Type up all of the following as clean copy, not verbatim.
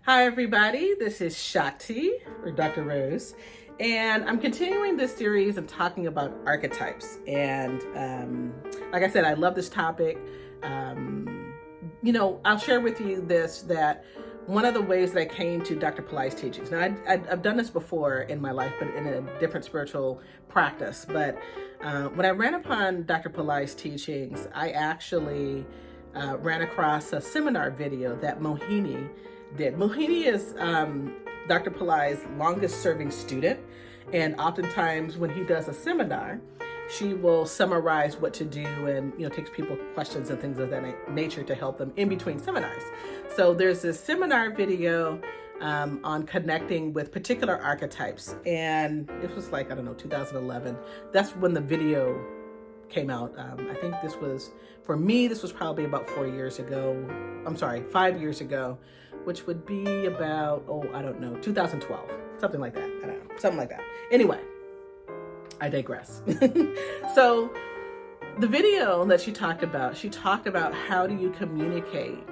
Hi everybody, this is Shakti, or Dr. Rose, and I'm continuing this series and talking about archetypes. And like I said, I love this topic. I'll share with you that one of the ways that I came to Dr. Pillai's teachings. Now, I've done this before in my life, but in a different spiritual practice. But when I ran upon Dr. Pillai's teachings, I actually ran across a seminar video that Mohini did. Mohini is Dr. Pillai's longest serving student, and oftentimes when he does a seminar, she will summarize what to do and takes people questions and things of that nature to help them in between seminars. So there's this seminar video on connecting with particular archetypes, and it was like, I don't know, 2011. That's when the video came out. I think this was probably about 5 years ago, which would be about, 2012, something like that. I don't know, something like that. Anyway, I digress. So the video that she talked about how do you communicate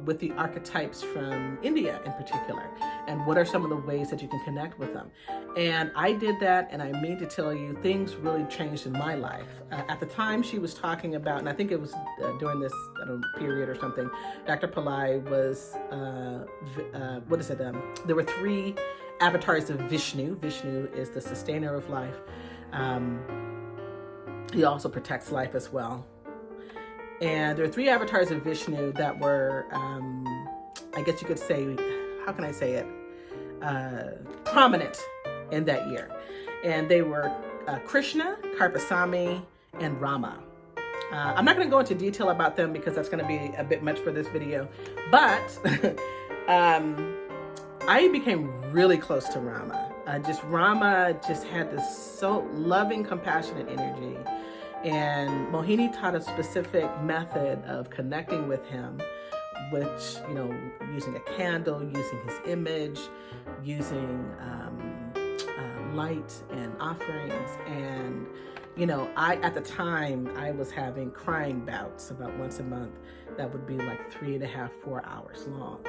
with the archetypes from India in particular, and what are some of the ways that you can connect with them. And I did that, and I mean to tell you, things really changed in my life. At the time she was talking about, and I think it was during this period or something, Dr. Pillai was, there were 3 avatars of Vishnu. Vishnu is the sustainer of life. He also protects life as well. And there are 3 avatars of Vishnu that were, I guess you could say, how can I say it, prominent in that year. And they were Krishna, Karpasamy, and Rama. I'm not going to go into detail about them because that's going to be a bit much for this video. But I became really close to Rama. Rama just had this so loving, compassionate energy. And Mohini taught a specific method of connecting with him, which, using a candle, using his image, using light and offerings. And, at the time, I was having crying bouts about once a month that would be like 3.5, 4 hours long.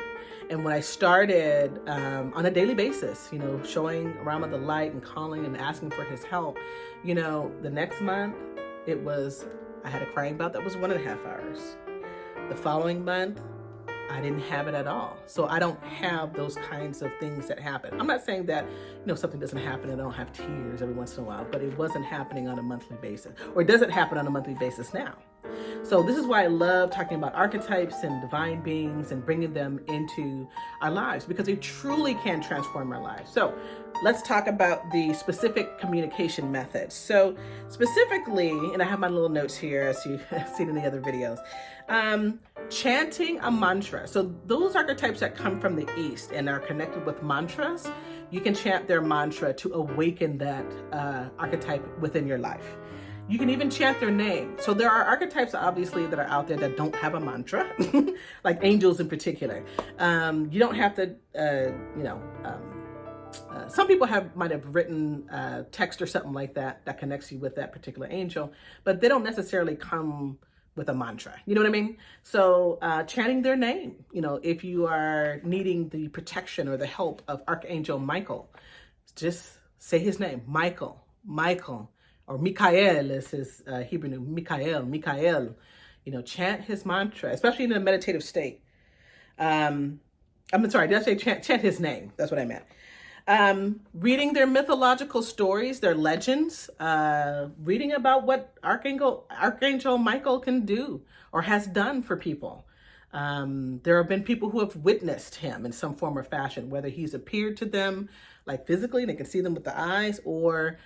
And when I started on a daily basis, showing Rama the light and calling and asking for his help, the next month, I had a crying bout that was 1.5 hours. The following month, I didn't have it at all. So I don't have those kinds of things that happen. I'm not saying that, something doesn't happen and I don't have tears every once in a while, but it wasn't happening on a monthly basis, or it doesn't happen on a monthly basis now. So this is why I love talking about archetypes and divine beings and bringing them into our lives, because they truly can transform our lives. So let's talk about the specific communication methods. So specifically, and I have my little notes here as you've seen in the other videos, chanting a mantra. So those archetypes that come from the East and are connected with mantras, you can chant their mantra to awaken that archetype within your life. You can even chant their name. So there are archetypes, obviously, that are out there that don't have a mantra, like angels in particular. You don't have to, some people might have written text or something like that connects you with that particular angel, but they don't necessarily come with a mantra. You know what I mean? So chanting their name, if you are needing the protection or the help of Archangel Michael, just say his name, Michael, or Mikael is his Hebrew name, Mikael, chant his mantra, especially in a meditative state. I'm sorry, did I say chant his name? That's what I meant. Reading their mythological stories, their legends, reading about what Archangel Michael can do or has done for people. There have been people who have witnessed him in some form or fashion, whether he's appeared to them like physically, they can see them with the eyes, or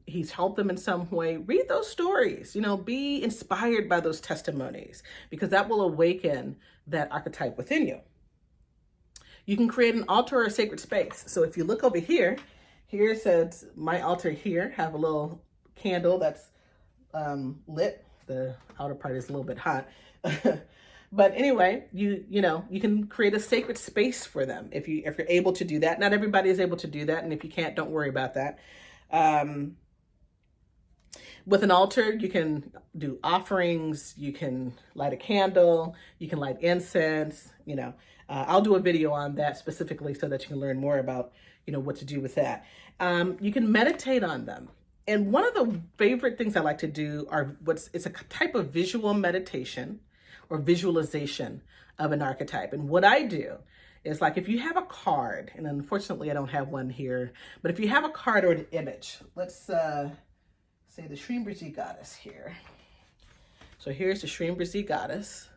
he's helped them in some way. Read those stories, be inspired by those testimonies, because that will awaken that archetype within you. You can create an altar or a sacred space. So if you look over here it says my altar here, have a little candle that's lit. The outer part is a little bit hot. But anyway, you can create a sacred space for them if you're able to do that. Not everybody is able to do that, and if you can't, don't worry about that. With an altar, you can do offerings, you can light a candle, you can light incense, I'll do a video on that specifically so that you can learn more about, what to do with that. You can meditate on them. And one of the favorite things I like to do it's a type of visual meditation or visualization of an archetype. And what I do is, like, if you have a card, and unfortunately I don't have one here, but if you have a card or an image, let's say the Shrimbriji goddess here. So here's the Shrimbriji goddess.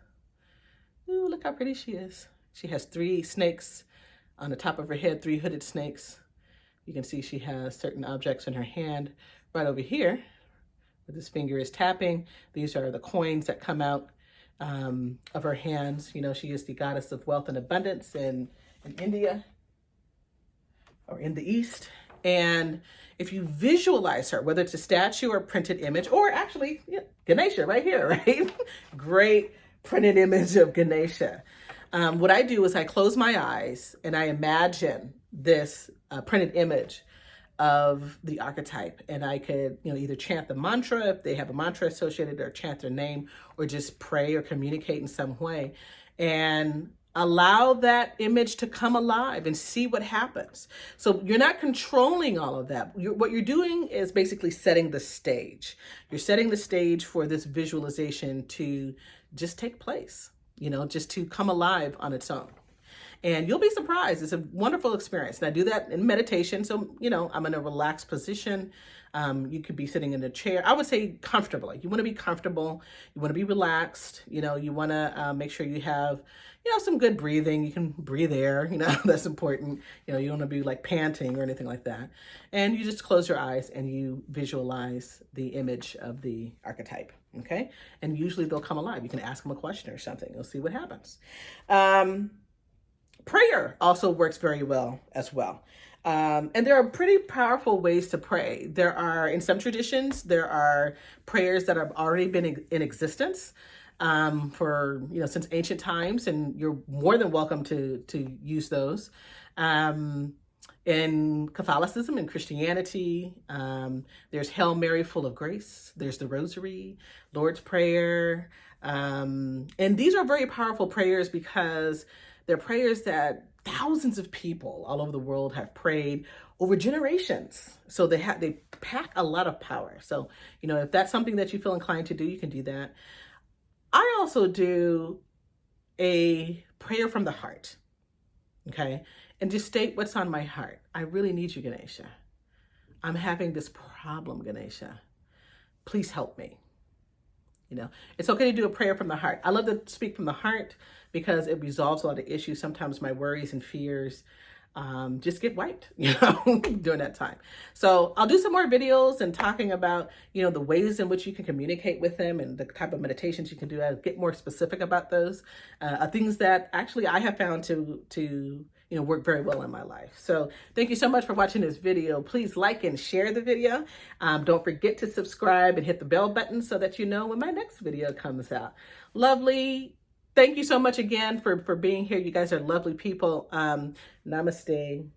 Ooh, look how pretty she is. She has 3 snakes on the top of her head, 3 hooded snakes. You can see she has certain objects in her hand right over here, where this finger is tapping. These are the coins that come out of her hands. She is the goddess of wealth and abundance in India, or in the East. And if you visualize her, whether it's a statue or a printed image, or actually Ganesha right here, right? Great printed image of Ganesha. What I do is I close my eyes and I imagine this printed image of the archetype, and I could either chant the mantra if they have a mantra associated, or chant their name, or just pray or communicate in some way, and allow that image to come alive and see what happens. So you're not controlling all of that. What you're doing is basically setting the stage. You're setting the stage for this visualization to just take place, just to come alive on its own. And you'll be surprised. It's a wonderful experience. And I do that in meditation. So, I'm in a relaxed position. You could be sitting in a chair. I would say comfortably. You want to be comfortable. You want to be relaxed. You want to make sure you have, some good breathing. You can breathe air, that's important. You don't want to be like panting or anything like that. And you just close your eyes and you visualize the image of the archetype. Okay. And usually they'll come alive. You can ask them a question or something. You'll see what happens. Prayer also works very well as well. And there are pretty powerful ways to pray. In some traditions, there are prayers that have already been in existence for, since ancient times, and you're more than welcome to use those. In Catholicism and Christianity, there's Hail Mary, full of grace. There's the Rosary, Lord's Prayer. And these are very powerful prayers because they're prayers that thousands of people all over the world have prayed over generations. So they pack a lot of power. So, if that's something that you feel inclined to do, you can do that. I also do a prayer from the heart, okay? And just state what's on my heart. I really need you, Ganesha. I'm having this problem, Ganesha. Please help me. It's okay to do a prayer from the heart. I love to speak from the heart because it resolves a lot of issues. Sometimes my worries and fears just get wiped, during that time. So I'll do some more videos and talking about, the ways in which you can communicate with them and the type of meditations you can do. I'll get more specific about those things that actually I have found to work very well in my life. So thank you so much for watching this video. Please like and share the video. Don't forget to subscribe and hit the bell button so that you know when my next video comes out. Lovely. Thank you so much again for being here. You guys are lovely people. Namaste.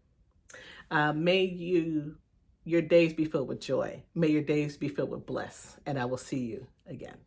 May your days be filled with joy. May your days be filled with bliss. And I will see you again.